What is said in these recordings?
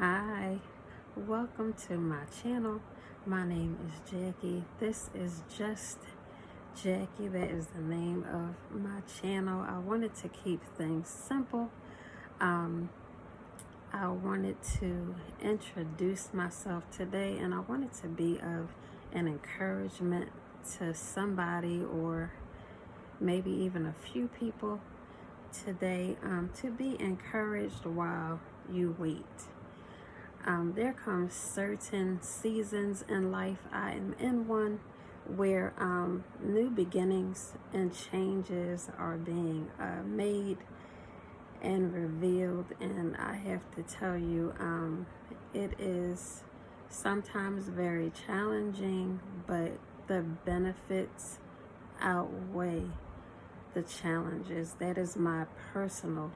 Hi, welcome to my channel. My name is Jackie. This is just Jackie. That is the name of my channel. I wanted to keep things simple. I wanted to introduce myself today, and I wanted to be of an encouragement to somebody, or maybe even a few people today, to be encouraged while you wait. There comes certain seasons in life. I am in one where new beginnings and changes are being made and revealed, and I have to tell you, it is sometimes very challenging, but the benefits outweigh the challenges. That is my personal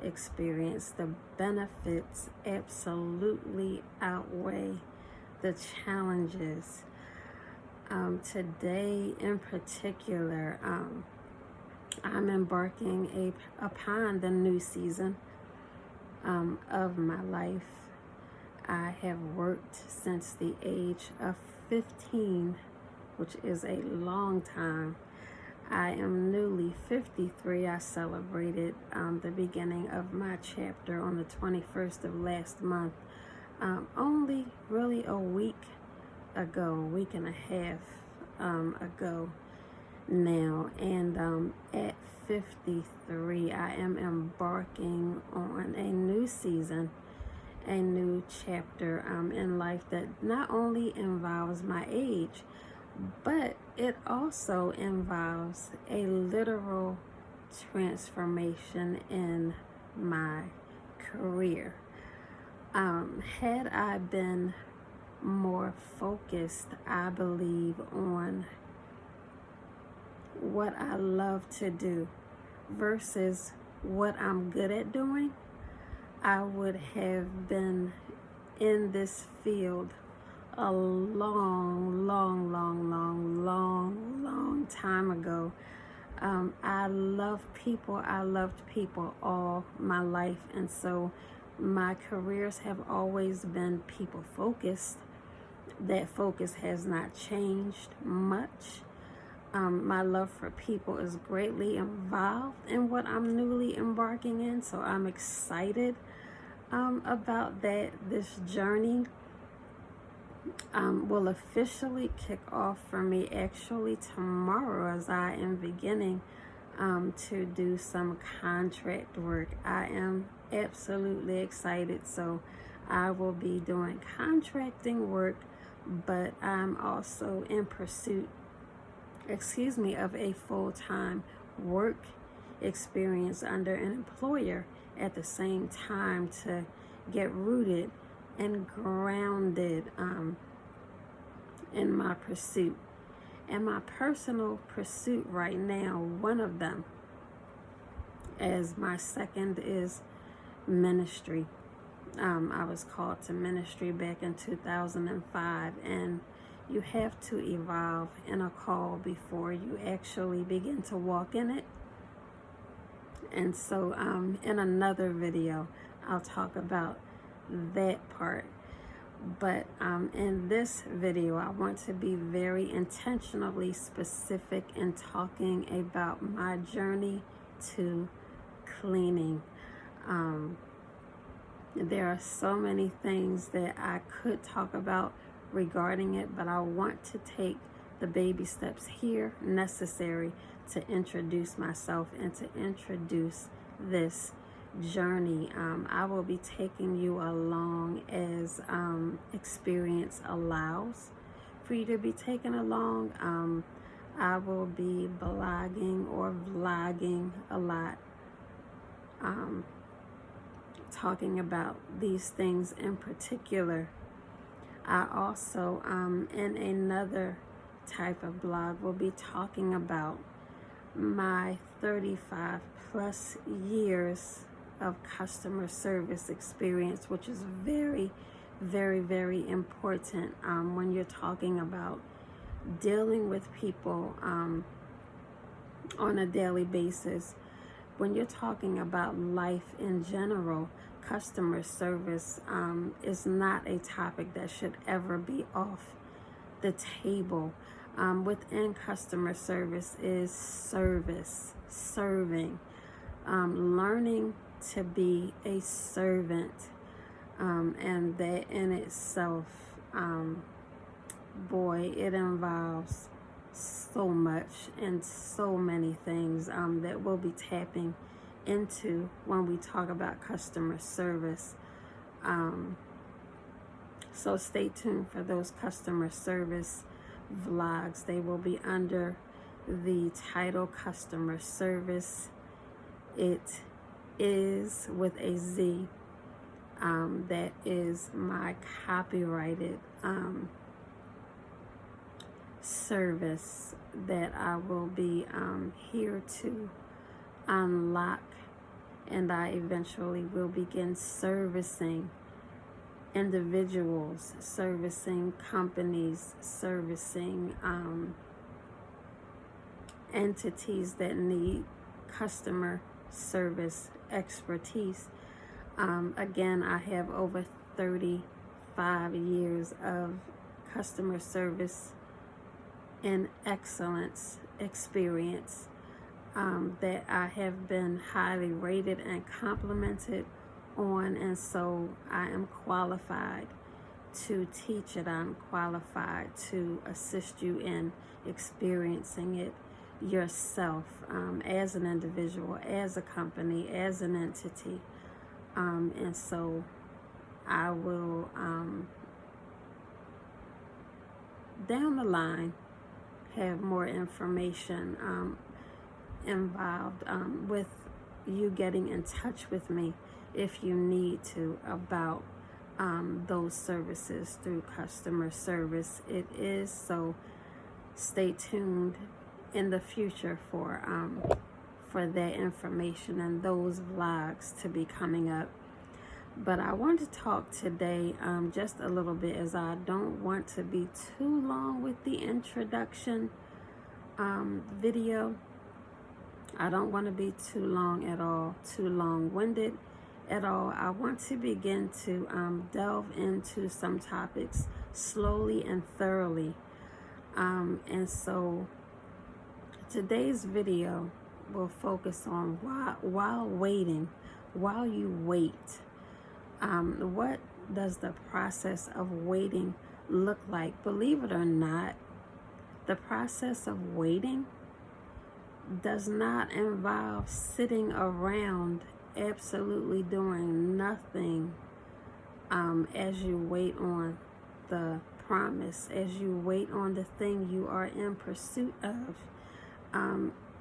experience. The benefits absolutely outweigh the challenges. Today in particular, I'm embarking upon the new season of my life. I have worked since the age of 15, which is a long time. I am newly 53. I celebrated the beginning of my chapter on the 21st of last month, only really a week and a half ago now. And at 53, I am embarking on a new season, a new chapter in life that not only involves my age, but it also involves a literal transformation in my career. Had I been more focused, I believe, on what I love to do versus what I'm good at doing, I would have been in this field a long time ago. I love people. I loved people all my life, and so my careers have always been people focused. That focus has not changed much. My love for people is greatly involved in what I'm newly embarking in, so I'm excited about that. This journey will officially kick off for me actually tomorrow, as I am beginning to do some contract work. I am absolutely excited. So I will be doing contracting work, but I'm also in pursuit, of a full-time work experience under an employer at the same time, to get rooted and grounded in my pursuit. And my personal pursuit right now, one of them, as my second, is ministry. I was called to ministry back in 2005, and you have to evolve in a call before you actually begin to walk in it. And so in another video, I'll talk about that part. But in this video, I want to be very intentionally specific in talking about my journey to cleaning. There are so many things that I could talk about regarding it, but I want to take the baby steps here necessary to introduce myself and to introduce this journey. I will be taking you along as experience allows for you to be taken along. I will be blogging or vlogging a lot, talking about these things in particular. I also, in another type of blog, will be talking about my 35 plus years of customer service experience, which is very important when you're talking about dealing with people on a daily basis. When you're talking about life in general, customer service is not a topic that should ever be off the table. Within customer service is service, serving, learning to be a servant, and that in itself, boy, it involves so much and so many things that we'll be tapping into when we talk about customer service. So stay tuned for those customer service vlogs. They will be under the title Customer Service. It is with a Z. That is my copyrighted service that I will be here to unlock, and I eventually will begin servicing individuals, servicing companies, servicing entities that need customer service expertise. Again, I have over 35 years of customer service and excellence experience that I have been highly rated and complimented on, and so I am qualified to teach it. I'm qualified to assist you in experiencing it yourself, as an individual, as a company, as an entity. And so I will down the line have more information involved with you getting in touch with me if you need to about those services through customer service. It is, so stay tuned in the future for that information and those vlogs to be coming up. But I want to talk today just a little bit, as I don't want to be too long with the introduction video. I don't want to be too long at all, too long-winded at all. I want to begin to delve into some topics slowly and thoroughly. And so today's video will focus on while waiting, while you wait. What does the process of waiting look like? Believe it or not, the process of waiting does not involve sitting around absolutely doing nothing as you wait on the promise, as you wait on the thing you are in pursuit of.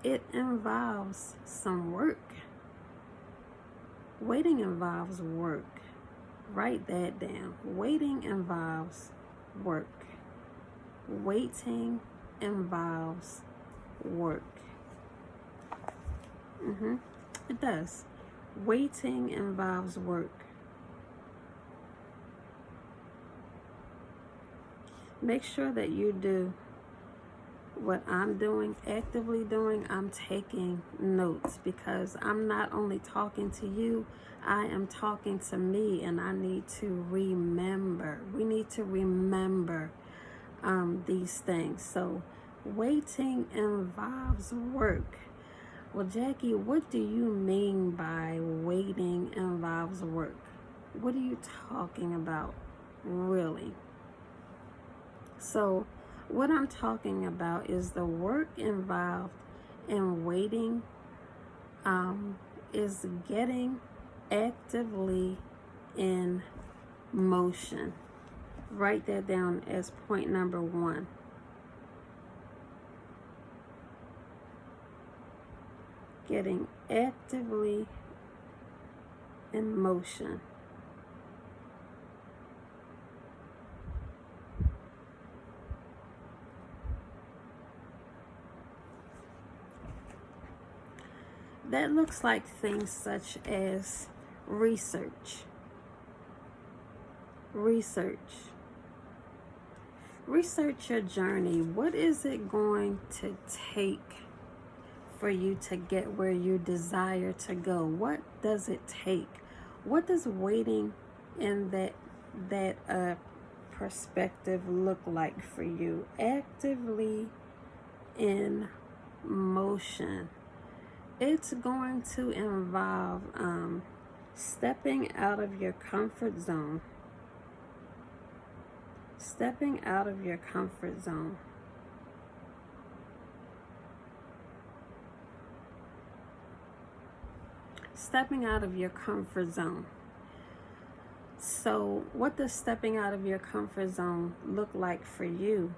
It involves some work. Waiting involves work. Write that down. Waiting involves work. Waiting involves work. It does. Waiting involves work. Make sure that you do what I'm doing, actively doing. I'm taking notes, because I'm not only talking to you, I am talking to me, and I need to remember. We need to remember these things. So waiting involves work. Well, Jackie, what do you mean by waiting involves work? What are you talking about, really? So what I'm talking about is the work involved in waiting is getting actively in motion. Write that down as point number 1. Getting actively in motion. That looks like things such as research. Research your journey. What is it going to take for you to get where you desire to go? What does it take? What does waiting in that perspective look like for you? Actively in motion. It's going to involve stepping out of your comfort zone. Stepping out of your comfort zone. Stepping out of your comfort zone. So what does stepping out of your comfort zone look like for you?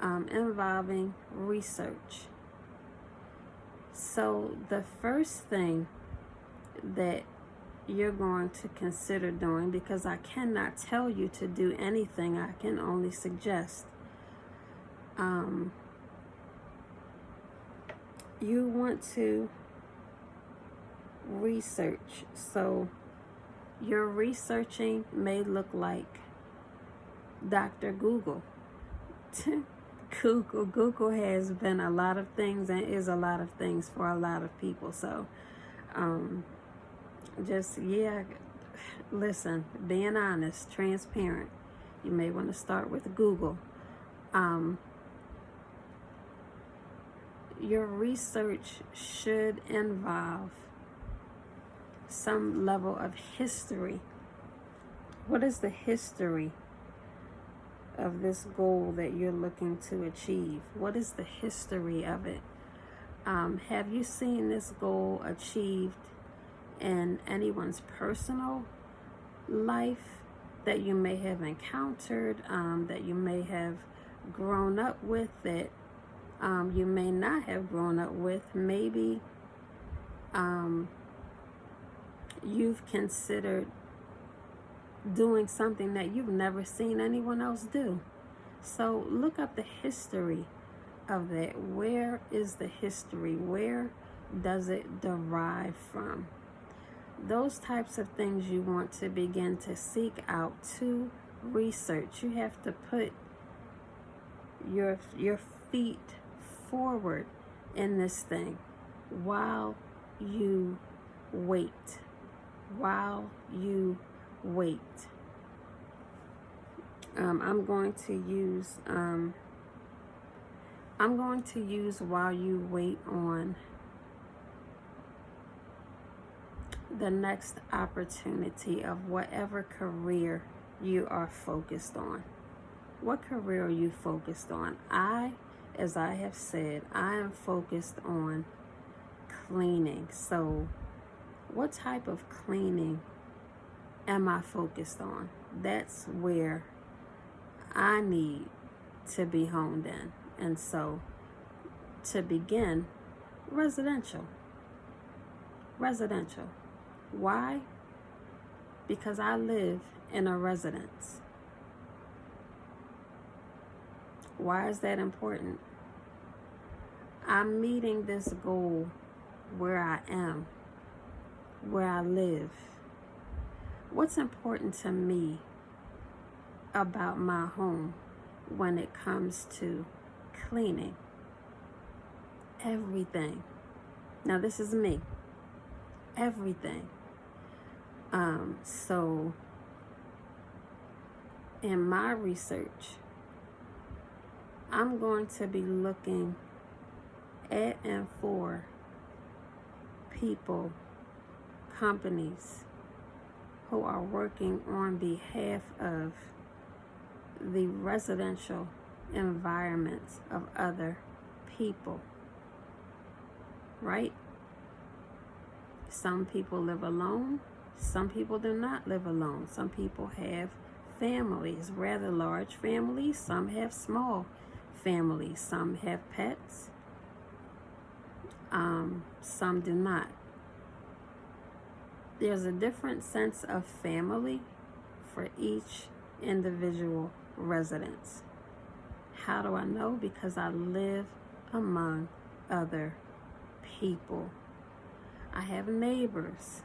Involving research. So the first thing that you're going to consider doing, because I cannot tell you to do anything, I can only suggest, you want to research. So your researching may look like Dr. Google. Google has been a lot of things and is a lot of things for a lot of people. So listen, being honest, transparent, you may want to start with Google. Your research should involve some level of history. What is the history of this goal that you're looking to achieve? What is the history of it? Have you seen this goal achieved in anyone's personal life that you may have encountered, that you may have grown up with, that you may not have grown up with? Maybe you've considered doing something that you've never seen anyone else do. So look up the history of that. Where is the history? Where does it derive from? Those types of things you want to begin to seek out to research. You have to put your feet forward in this thing while you wait. While you wait. I'm going to use while you wait on the next opportunity of whatever career you are focused on. What career are you focused on? As I have said, I am focused on cleaning. So what type of cleaning am I focused on? That's where I need to be honed in. And so to begin, residential. Why? Because I live in a residence. Why is that important? I'm meeting this goal where I am, where I live. What's important to me about my home when it comes to cleaning? Everything. Now this is me. Everything. So in my research, I'm going to be looking at and for people, companies who are working on behalf of the residential environments of other people, right? Some people live alone. Some people do not live alone. Some people have families, rather large families. Some have small families. Some have pets. Some do not. There's a different sense of family for each individual residence. How do I know? Because I live among other people. I have neighbors.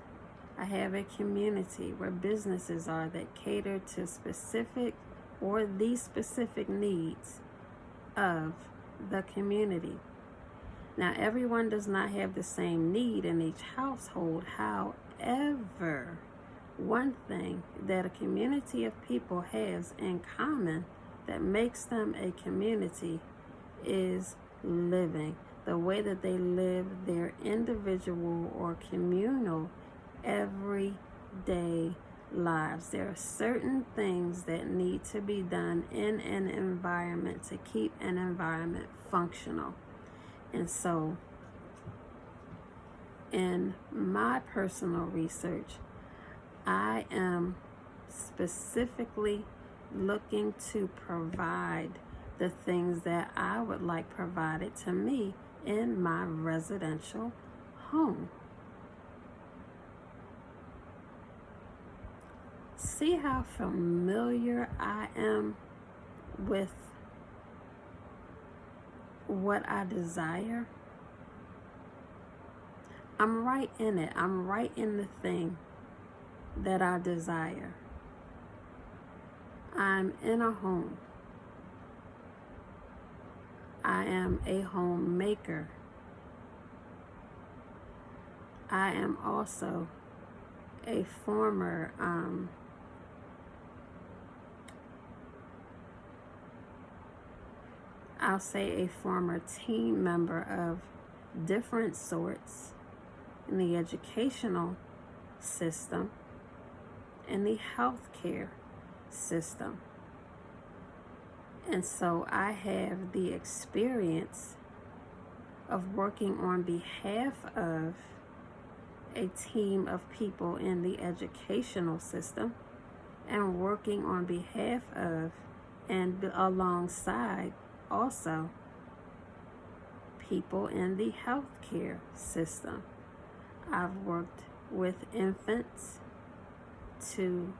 I have a community where businesses are that cater to specific or the specific needs of the community. Now, everyone does not have the same need in each household. However, one thing that a community of people has in common that makes them a community is living. The way that they live their individual or communal everyday lives. There are certain things that need to be done in an environment to keep an environment functional. And so, in my personal research, I am specifically looking to provide the things that I would like provided to me in my residential home. See how familiar I am with what I desire? I'm right in it. I'm right in the thing that I desire. I'm in a home. I am a homemaker. I am also a former I'll say a former team member of different sorts in the educational system and the healthcare system. And so I have the experience of working on behalf of a team of people in the educational system and working on behalf of and alongside also people in the healthcare system. I've worked with infants to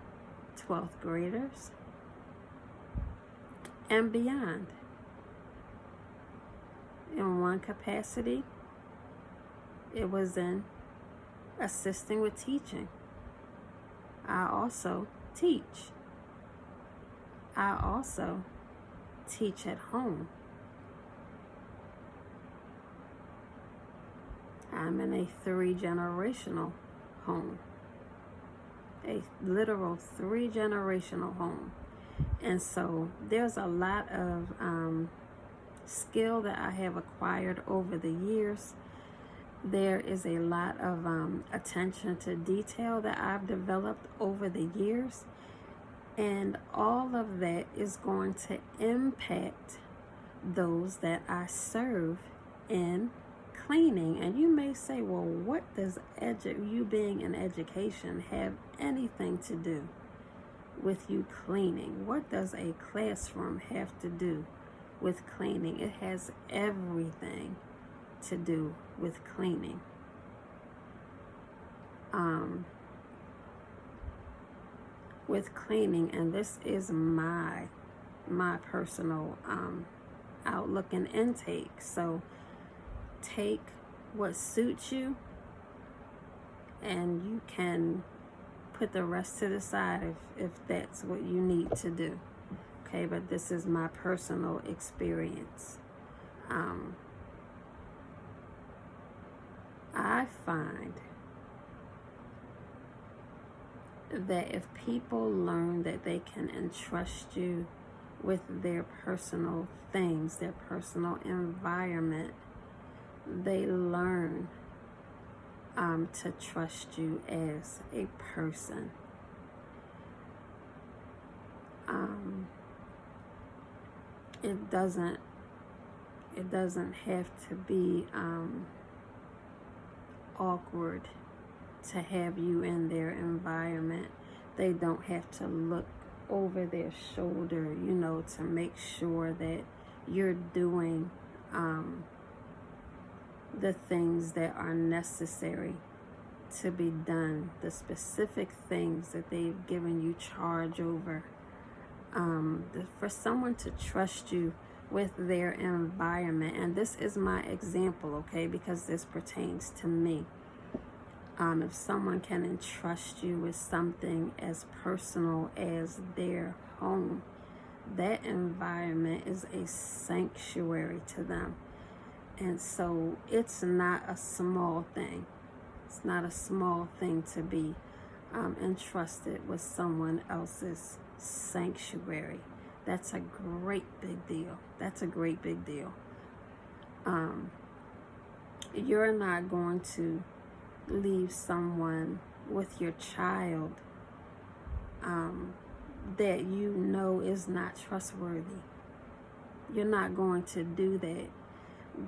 12th graders and beyond. In one capacity, it was in assisting with teaching. I also teach. I also teach at home. I'm in a 3-generational home, a literal 3-generational home. And so there's a lot of skill that I have acquired over the years. There is a lot of attention to detail that I've developed over the years. And all of that is going to impact those that I serve in cleaning. And you may say, well, what does you being in education have anything to do with you cleaning? What does a classroom have to do with cleaning? It has everything to do with cleaning. With cleaning, and this is my personal outlook and intake. So take what suits you, and you can put the rest to the side if that's what you need to do. Okay, but this is my personal experience. I find that if people learn that they can entrust you with their personal things, their personal environment, they learn to trust you as a person. It doesn't have to be awkward to have you in their environment. They don't have to look over their shoulder, to make sure that you're doing the things that are necessary to be done, the specific things that they've given you charge over. For someone to trust you with their environment, and this is my example, okay, because this pertains to me. If someone can entrust you with something as personal as their home, that environment is a sanctuary to them. And so it's not a small thing. It's not a small thing to be entrusted with someone else's sanctuary. That's a great big deal. That's a great big deal. You're not going to leave someone with your child that you know is not trustworthy. You're not going to do that.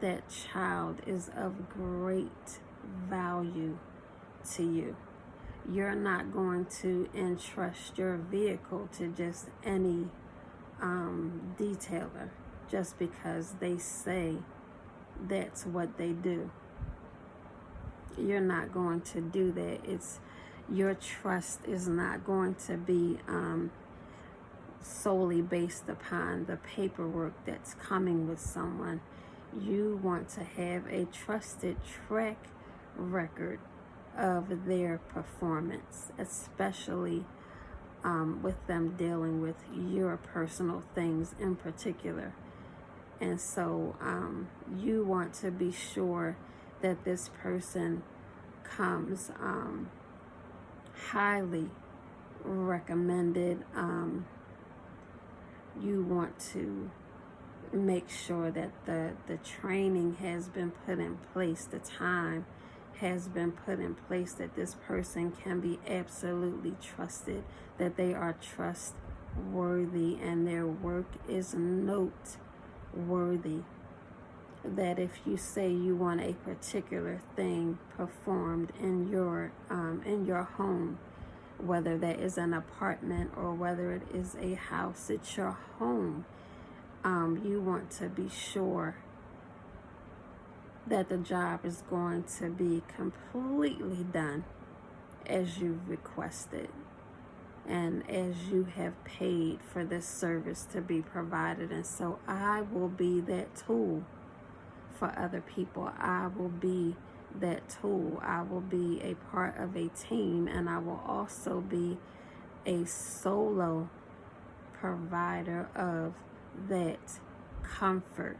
That child is of great value to you. You're not going to entrust your vehicle to just any detailer just because they say that's what they do. You're not going to do that. Your trust is not going to be solely based upon the paperwork that's coming with someone. You want to have a trusted track record of their performance, especially with them dealing with your personal things in particular. And so you want to be sure that this person comes highly recommended. You want to make sure that the training has been put in place, the time has been put in place, that this person can be absolutely trusted, that they are trustworthy and their work is noteworthy. That if you say you want a particular thing performed in your home, whether that is an apartment or whether it is a house, it's your home. You want to be sure that the job is going to be completely done as you've requested and as you have paid for this service to be provided. And so I will be that tool for other people. I will be that tool. I will be a part of a team, and I will also be a solo provider of that comfort.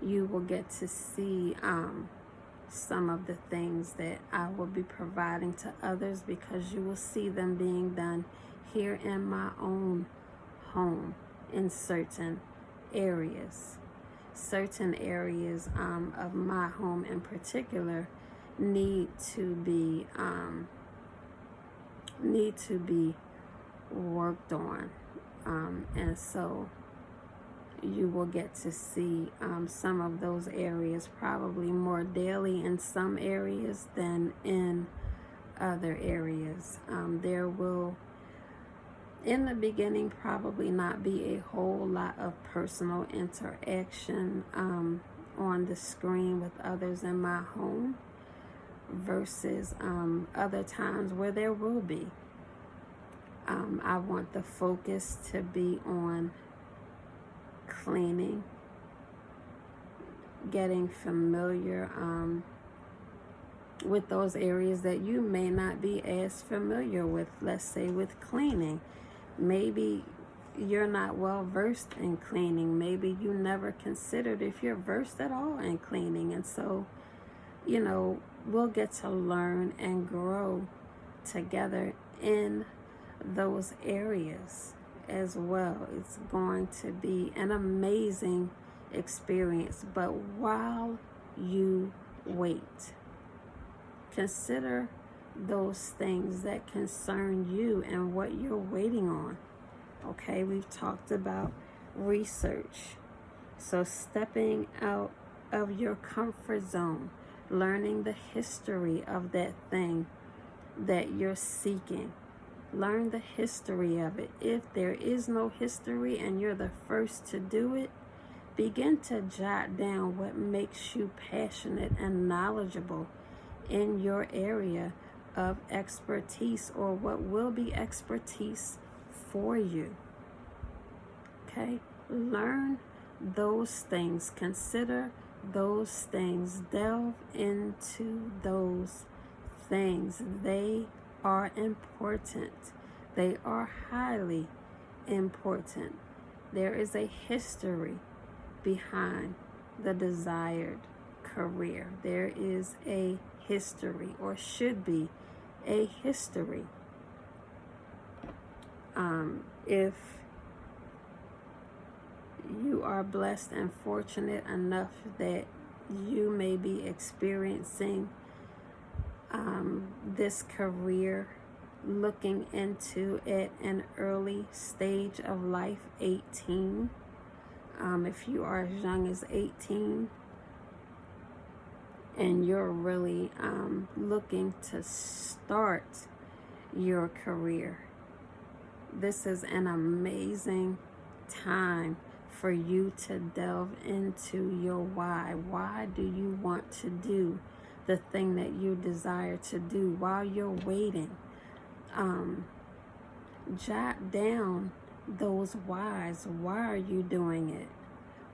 You will get to see some of the things that I will be providing to others, because you will see them being done here in my own home in certain areas. Certain areas of my home in particular need to be worked on, and so you will get to see some of those areas probably more daily in some areas than in other areas. There will, in the beginning, probably not be a whole lot of personal interaction on the screen with others in my home versus other times where there will be. I want the focus to be on cleaning, getting familiar with those areas that you may not be as familiar with. Let's say with cleaning, maybe you're not well versed in cleaning. Maybe you never considered if you're versed at all in cleaning. And so, we'll get to learn and grow together in those areas as well. It's going to be an amazing experience. But while you wait, consider those things that concern you and what you're waiting on. Okay, we've talked about research. So stepping out of your comfort zone, learning the history of that thing that you're seeking. Learn the history of it. If there is no history and you're the first to do it, begin to jot down what makes you passionate and knowledgeable in your area of expertise, or what will be expertise for you. Okay? Learn those things. Consider those things. Delve into those things. They are important. They are highly important. There is a history behind the desired career. There is a history, or should be a history. If you are blessed and fortunate enough that you may be experiencing this career, looking into at an early stage of life, 18. If you are as young as 18 and you're really looking to start your career, this is an amazing time for you to delve into your why. Why do you want to do the thing that you desire to do while you're waiting? Jot down those whys. Why are you doing it?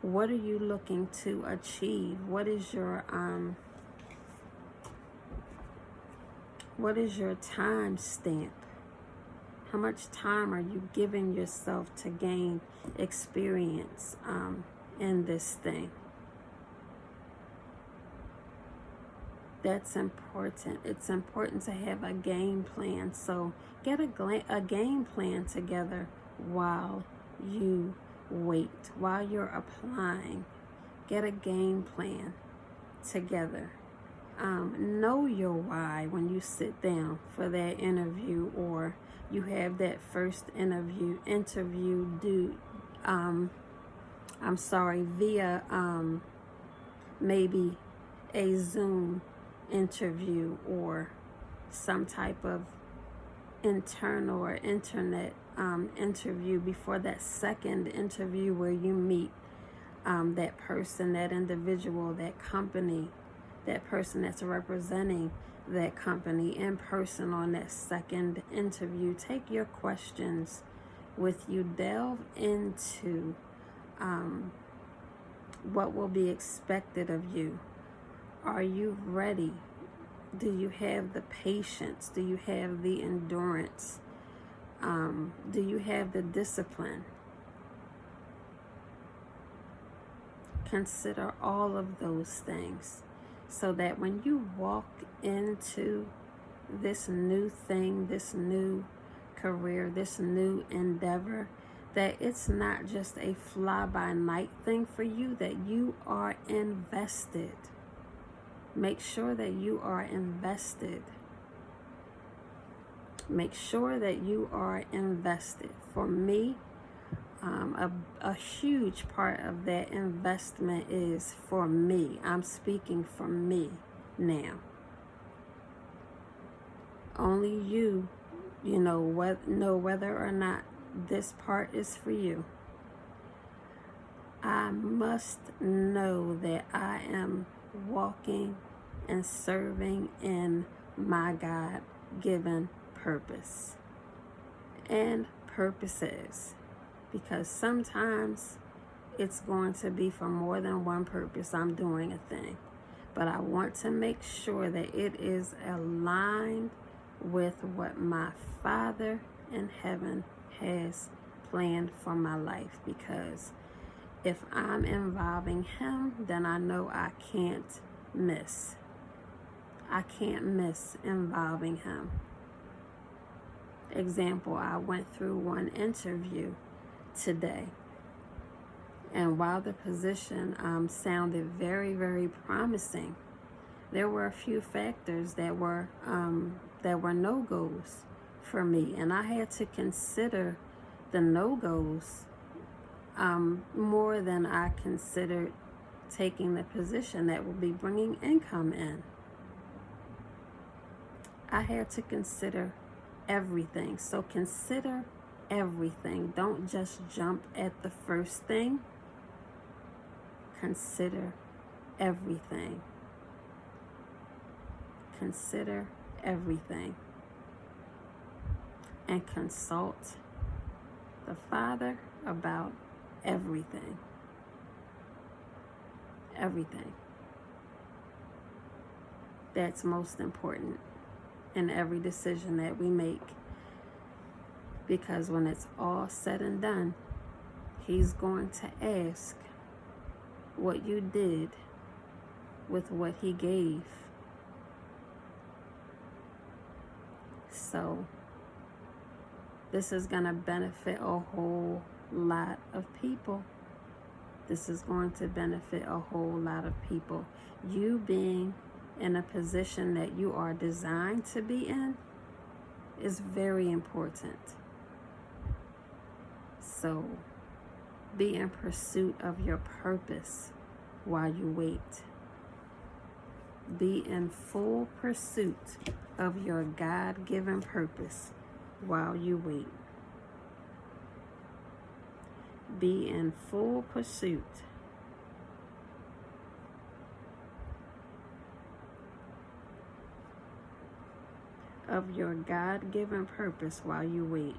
What are you looking to achieve? What is your time stamp? How much time are you giving yourself to gain experience in this thing? That's important. It's important to have a game plan. So get a game plan together while you wait, while you're applying. Get a game plan together. Know your why when you sit down for that interview, or you have that first interview via maybe a Zoom interview or some type of internal or internet interview before that second interview where you meet that person, that individual, that company, that person that's representing that company in person on that second interview. Take your questions with you. Delve into what will be expected of you. Are you ready? Do you have the patience? Do you have the endurance? Do you have the discipline? Consider all of those things so that when you walk into this new thing, this new career, this new endeavor, that it's not just a fly-by-night thing for you, that you are invested. Make sure that you are invested. Make sure that you are invested. For me, a huge part of that investment is for me. I'm speaking for me now. Only you know whether or not this part is for you. I must know that I am walking and serving in my God-given purpose and purposes, because sometimes it's going to be for more than one purpose. I'm doing a thing, but I want to make sure that it is aligned with what my Father in heaven has planned for my life, because if I'm involving Him, then I know I can't miss. I can't miss involving Him. Example, I went through one interview today, and while the position sounded very, very promising, there were a few factors that were no-goes for me, and I had to consider the no-goes more than I considered taking the position that would be bringing income in. I had to consider everything. So consider everything. Don't just jump at the first thing. Consider everything. Consider everything. And consult the Father about everything. Everything. That's most important in every decision that we make, because when it's all said and done, He's going to ask what you did with what He gave. So this is going to benefit a whole lot of people. This is going to benefit a whole lot of people. You being in a position that you are designed to be in is very important. So be in pursuit of your purpose while you wait. Be in full pursuit of your God-given purpose while you wait. Be in full pursuit of your God-given purpose while you wait.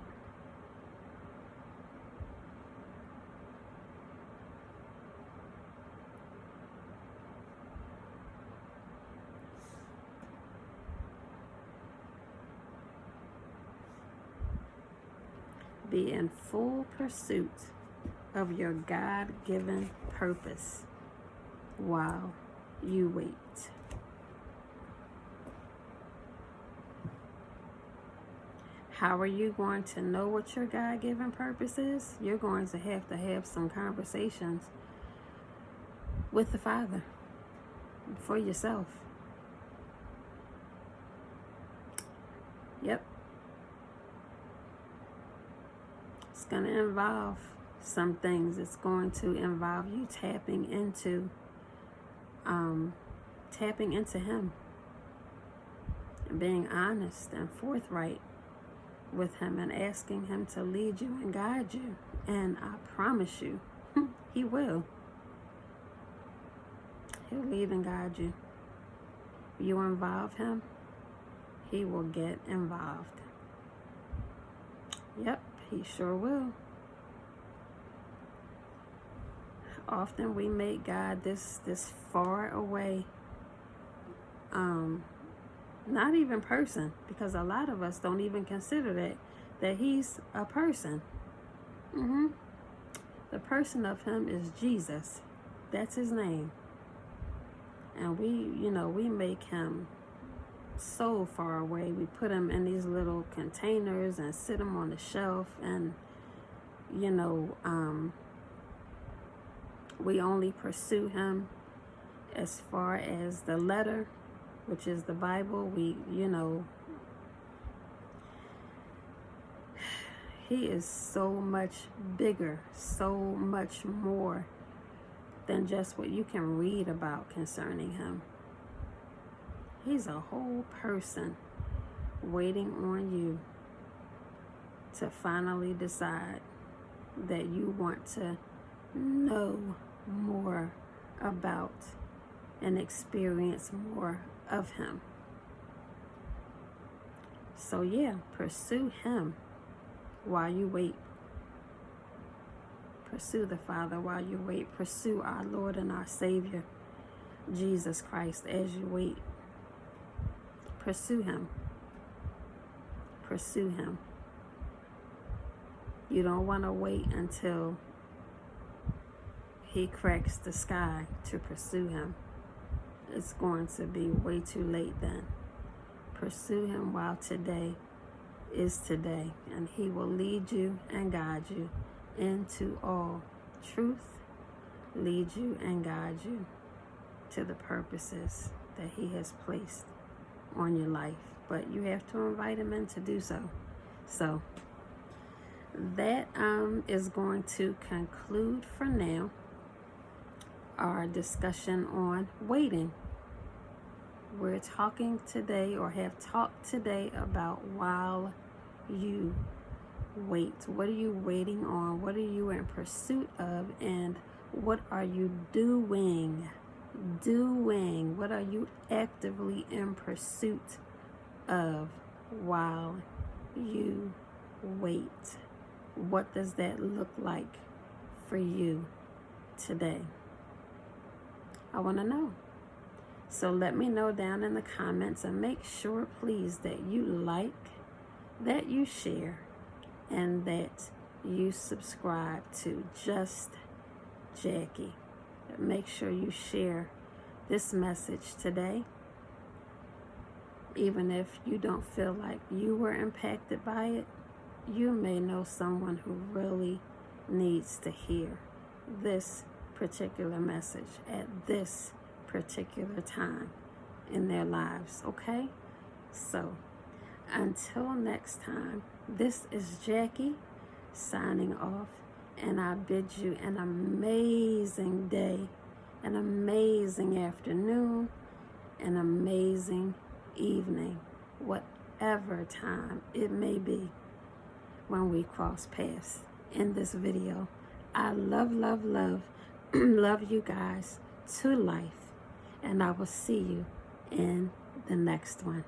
Be in full pursuit of your God-given purpose while you wait. How are you going to know what your God-given purpose is? You're going to have some conversations with the Father for yourself. Yep. It's going to involve some things. It's going to involve you tapping into Him and being honest and forthright with Him and asking Him to lead you and guide you. And I promise you, He will. He'll lead and guide you. You involve Him, He will get involved. Yep, He sure will. Often we make God this far away, not even person, because a lot of us don't even consider that He's a person. The person of Him is Jesus. That's His name. And we make Him so far away. We put Him in these little containers and sit Him on the shelf, and we only pursue Him as far as the letter, which is the Bible. He is so much bigger, so much more than just what you can read about concerning Him. He's a whole person waiting on you to finally decide that you want to know more about and experience more of Him. So yeah, pursue Him while you wait. Pursue the Father while you wait. Pursue our Lord and our Savior, Jesus Christ, as you wait. Pursue Him. Pursue Him. You don't want to wait until He cracks the sky to pursue Him. It's going to be way too late then. Pursue Him while today is today, and He will lead you and guide you into all truth, lead you and guide you to the purposes that He has placed on your life. But you have to invite Him in to do so. So that is going to conclude for now our discussion on waiting. We're talking today, or have talked today, about while you wait. What are you waiting on? What are you in pursuit of? And what are you doing? What are you actively in pursuit of while you wait? What does that look like for you today? I want to know. So let me know down in the comments, and make sure, please, that you like, that you share, and that you subscribe to Just Jackie. Make sure you share this message today Even if you don't feel like you were impacted by it, you may know someone who really needs to hear this particular message at this particular time in their lives, okay? So, until next time, this is Jackie signing off, and I bid you an amazing day, an amazing afternoon, an amazing evening, whatever time it may be when we cross paths in this video. I love, love, love, love you guys to life, and I will see you in the next one.